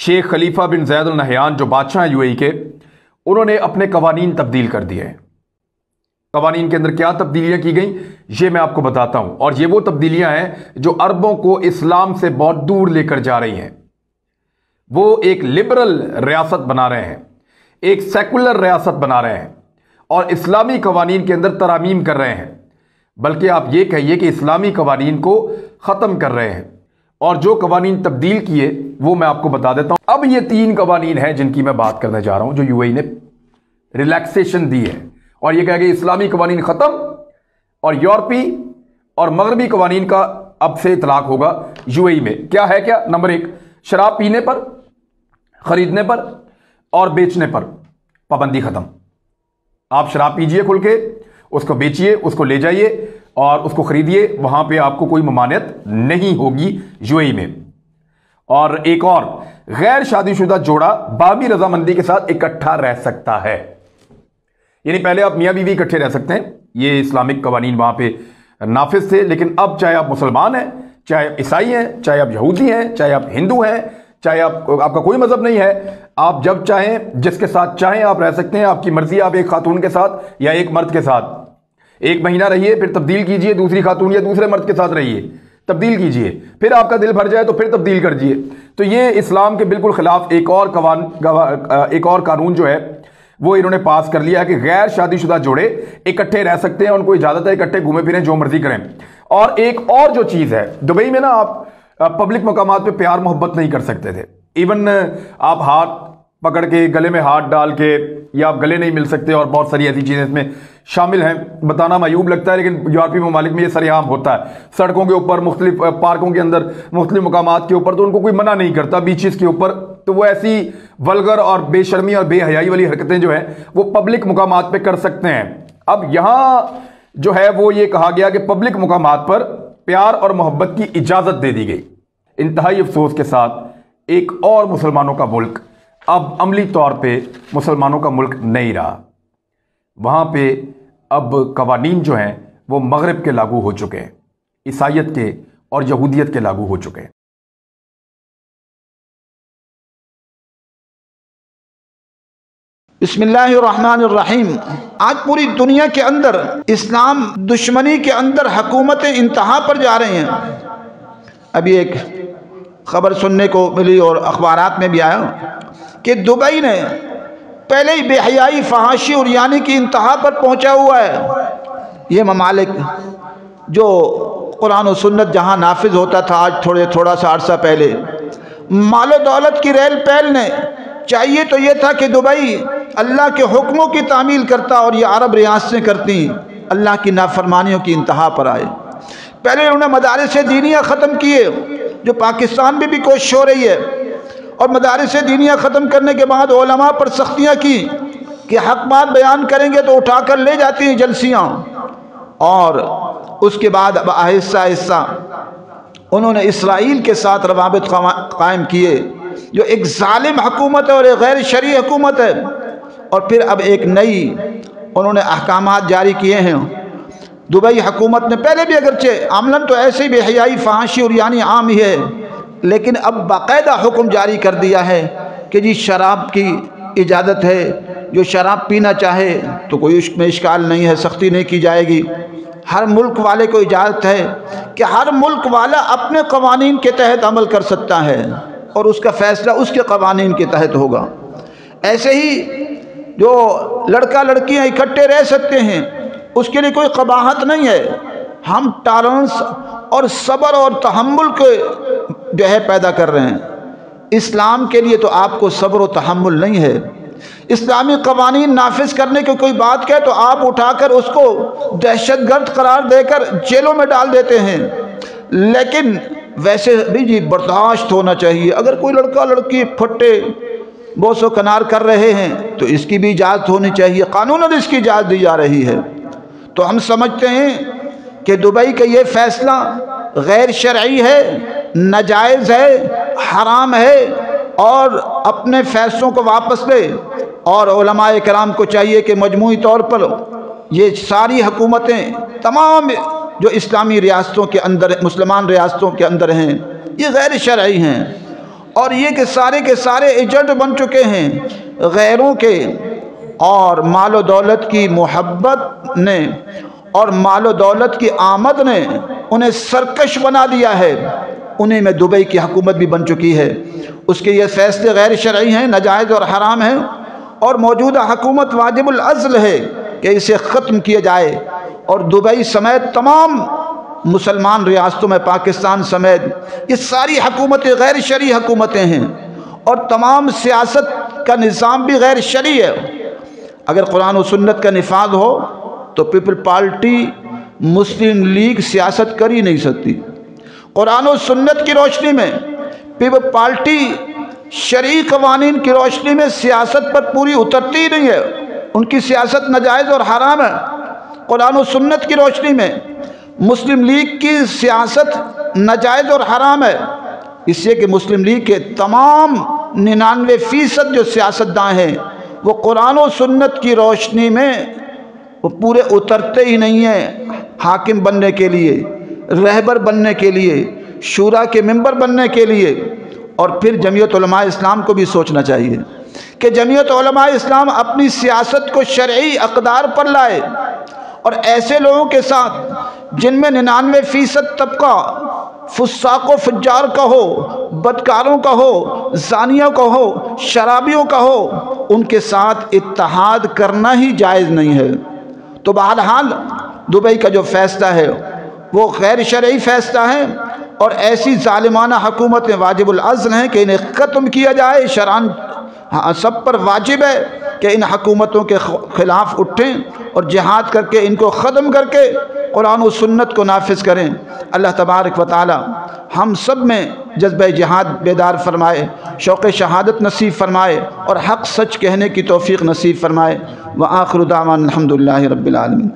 शेख खलीफा बिन ज़ैद Al Nahyan जो बादशाह हैं यूएई के, उन्होंने अपने कवानीन तब्दील कर दिए हैं। कवानीन के अंदर क्या तब्दीलियां की गई ये मैं आपको बताता हूं, और ये वो तब्दीलियां हैं जो अरबों को इस्लाम से बहुत दूर लेकर जा रही हैं। वो एक लिबरल रियासत बना रहे हैं, एक सेकुलर रियासत बना रहे हैं और इस्लामी कवानीन के अंदर तरामीम कर रहे हैं, बल्कि आप ये कहिए कि इस्लामी कवानीन को ख़त्म कर रहे हैं। और जो कवानीन तब्दील किए वो मैं आपको बता देता हूं। अब ये 3 कवानीन हैं जिनकी मैं बात करने जा रहा हूं, जो यूएई ने रिलैक्सेशन दी है और ये कह गए इस्लामी कवानीन ख़त्म और यूरोपी और मगरबी कवानीन का अब से इतलाक होगा यूएई में। क्या है क्या? नंबर 1, शराब पीने पर, खरीदने पर और बेचने पर पाबंदी खत्म। आप शराब पीजिए खुल के, उसको बेचिए, उसको ले जाइए और उसको खरीदिए, वहां पे आपको कोई ममानियत नहीं होगी यूएई में। और एक और, गैर शादीशुदा जोड़ा बामी रजामंदी के साथ इकट्ठा रह सकता है। यानी पहले आप मियां बीवी इकट्ठे रह सकते हैं, ये इस्लामिक कवानीन वहां पे नाफिज थे, लेकिन अब चाहे आप मुसलमान हैं, चाहे आप ईसाई हैं, चाहे आप यहूदी हैं, चाहे आप हिंदू हैं, चाहे आपका कोई मजहब नहीं है, आप जब चाहें जिसके साथ चाहें आप रह सकते हैं। आपकी मर्जी, आप एक खातून के साथ या एक मर्द के साथ 1 महीना रहिए, फिर तब्दील कीजिए, दूसरी खातून या दूसरे मर्द के साथ रहिए, तब्दील कीजिए, फिर आपका दिल भर जाए तो फिर तब्दील कर दीजिए। तो ये इस्लाम के बिल्कुल खिलाफ एक और कानून जो है वो इन्होंने पास कर लिया है कि गैर शादीशुदा जोड़े इकट्ठे रह सकते हैं, उनको इजाजत है इकट्ठे घूमे फिरें, जो मर्जी करें। और एक और जो चीज है, दुबई में ना आप पब्लिक मकामात पे प्यार मोहब्बत नहीं कर सकते थे। इवन आप हाथ पकड़ के, गले में हाथ डाल के, या आप गले नहीं मिल सकते, और बहुत सारी ऐसी चीजें इसमें शामिल हैं। बताना मायूब लगता है, लेकिन यूरोपीय ममालिक में ये सरेआम होता है। सड़कों के ऊपर, मुख्तलिफ पार्कों के अंदर, मुख्तलिफ मकामात के ऊपर तो उनको कोई मना नहीं करता, बीचेस के ऊपर तो वो ऐसी वल्गर और बेशर्मी और बेहयाई वाली हरकतें जो है वो पब्लिक मुकामात पे कर सकते हैं। अब यहां जो है वो ये कहा गया कि पब्लिक मुकामात पर प्यार और मोहब्बत की इजाजत दे दी गई। इंतहाई अफसोस के साथ एक और मुसलमानों का मुल्क अब अमली तौर पे मुसलमानों का मुल्क नहीं रहा। वहां पे अब कवानीन जो हैं वो मगरिब के लागू हो चुके हैं, ईसाइयत के और यहूदियत के लागू हो चुके हैं। बिस्मिल्लाहिर्रहमानिर्रहीम। आज पूरी दुनिया के अंदर इस्लाम दुश्मनी के अंदर हुकूमतें इंतहा पर जा रही हैं। अभी एक खबर सुनने को मिली और अखबारात में भी आया कि दुबई ने पहले ही बेहयाई, फहाशी और यानी कि इंतहा पर पहुंचा हुआ है। ये ममालिक जो कुरान और सुन्नत जहां नाफिज होता था, आज थोड़ा सा अरसा पहले मालो दौलत की रेल पैल ने चाहिए तो ये था कि दुबई अल्लाह के हुक्मों की तामील करता और ये अरब रियासतें करती अल्लाह की नाफरमानियों की इंतहा पर आए। पहले उन्होंने मदारिस दीनिया ख़त्म किए, जो पाकिस्तान में भी कोशिश हो रही है, और मदारिस दीनिया ख़त्म करने के बाद उलमा पर सख्तियाँ की कि हक बात बयान करेंगे तो उठाकर ले जाती हैं जलसियाँ। और उसके बाद अब आहिस्ता आहिस्ता उन्होंने इसराइल के साथ रवाबित कायम किए, जो एक जालिम हुकूमत है और एक गैर शरई हुकूमत है। और फिर अब एक नई उन्होंने अहकामात जारी किए हैं। दुबई हुकूमत ने पहले भी अगरचे अमलन तो ऐसे ही बेहयाई, फहाशी और यानी आम ही है, लेकिन अब बाकायदा हुक्म जारी कर दिया है कि जी शराब की इजाज़त है, जो शराब पीना चाहे तो कोई उसमें इश्काल नहीं है, सख्ती नहीं की जाएगी। हर मुल्क वाले को इजाज़त है कि हर मुल्क वाला अपने कवानीन के तहत अमल कर सकता है और उसका फ़ैसला उसके कवानीन के तहत होगा। ऐसे ही जो लड़का लड़कियां इकट्ठे रह सकते हैं उसके लिए कोई कबाहत नहीं है। हम टॉलरेंस और सब्र और तहम्मुल के जो है पैदा कर रहे हैं। इस्लाम के लिए तो आपको सब्र और तहम्मुल नहीं है। इस्लामी कवानीन नाफिज करने की कोई बात कहे तो आप उठाकर उसको दहशतगर्द करार देकर जेलों में डाल देते हैं। लेकिन वैसे भी जी बर्दाश्त होना चाहिए। अगर कोई लड़का लड़की फट्टे बोसो कनार कर रहे हैं तो इसकी भी इजाज़त होनी चाहिए, कानूनन इसकी इजाज़त दी जा रही है। तो हम समझते हैं कि दुबई का ये फ़ैसला गैर शरई है, नाजायज़ है, हराम है, और अपने फ़ैसलों को वापस ले। और उलमाए किराम को चाहिए कि मजमूई तौर पर ये सारी हुकूमतें तमाम जो इस्लामी रियासतों के अंदर, मुसलमान रियासतों के अंदर हैं, ये गैर शरई हैं। اور یہ کہ سارے کے سارے ایجنٹ بن چکے ہیں غیروں کے، اور مال و دولت کی محبت نے اور مال و دولت کی آمد نے انہیں سرکش بنا دیا ہے۔ انہیں میں دبئی کی حکومت بھی بن چکی ہے، اس کے یہ فیصلے غیر شرعی ہیں، ناجائز اور حرام ہیں، اور موجودہ حکومت واجب العزل ہے کہ اسے ختم کیا جائے، اور دبئی سمیت تمام مسلمان ریاستوں میں، پاکستان سمیت، یہ ساری حکومتیں غیر شرعی حکومتیں ہیں، اور تمام سیاست کا نظام بھی غیر شرعی ہے۔ اگر قرآن و سنت کا نفاذ ہو تو پیپل پارٹی مسلم لیگ سیاست کر ہی نہیں سکتی۔ قرآن و سنت کی روشنی میں پیپل پارٹی شرعی قوانین کی روشنی میں سیاست پر پوری اترتی ہی نہیں ہے، ان کی سیاست ناجائز اور حرام ہے۔ قرآن و سنت کی روشنی میں مسلم لیگ کی سیاست ناجائز اور حرام ہے، اس لیے کہ مسلم لیگ کے تمام 99% جو سیاستداں ہیں وہ قرآن و سنت کی روشنی میں وہ پورے اترتے ہی نہیں ہیں حاکم بننے کے لیے، رہبر بننے کے لیے، شورا کے ممبر بننے کے لیے۔ اور پھر جمعیت علماء اسلام کو بھی سوچنا چاہیے کہ جمعیت علماء اسلام اپنی سیاست کو شرعی اقدار پر لائے، اور ایسے لوگوں کے ساتھ جن میں 99% طبقہ فساق و فجار کا ہو، بدکاروں کا ہو، زانیوں کا ہو، شرابیوں کا ہو، ان کے ساتھ اتحاد کرنا ہی جائز نہیں ہے۔ تو بہرحال دبئی کا جو فیصلہ ہے وہ غیر شرعی فیصلہ ہے، اور ایسی ظالمانہ حکومتیں واجب العزل ہیں کہ انہیں ختم کیا جائے۔ شرعاً سب پر واجب ہے کہ ان حکومتوں کے خلاف اٹھیں اور جہاد کر کے ان کو ختم کر کے قرآن و سنت کو نافذ کریں۔ اللہ تبارک و تعالی ہم سب میں جذبہ جہاد بیدار فرمائے، شوق شہادت نصیب فرمائے، اور حق سچ کہنے کی توفیق نصیب فرمائے۔ وآخر دعوانا الحمدللہ رب العالمین۔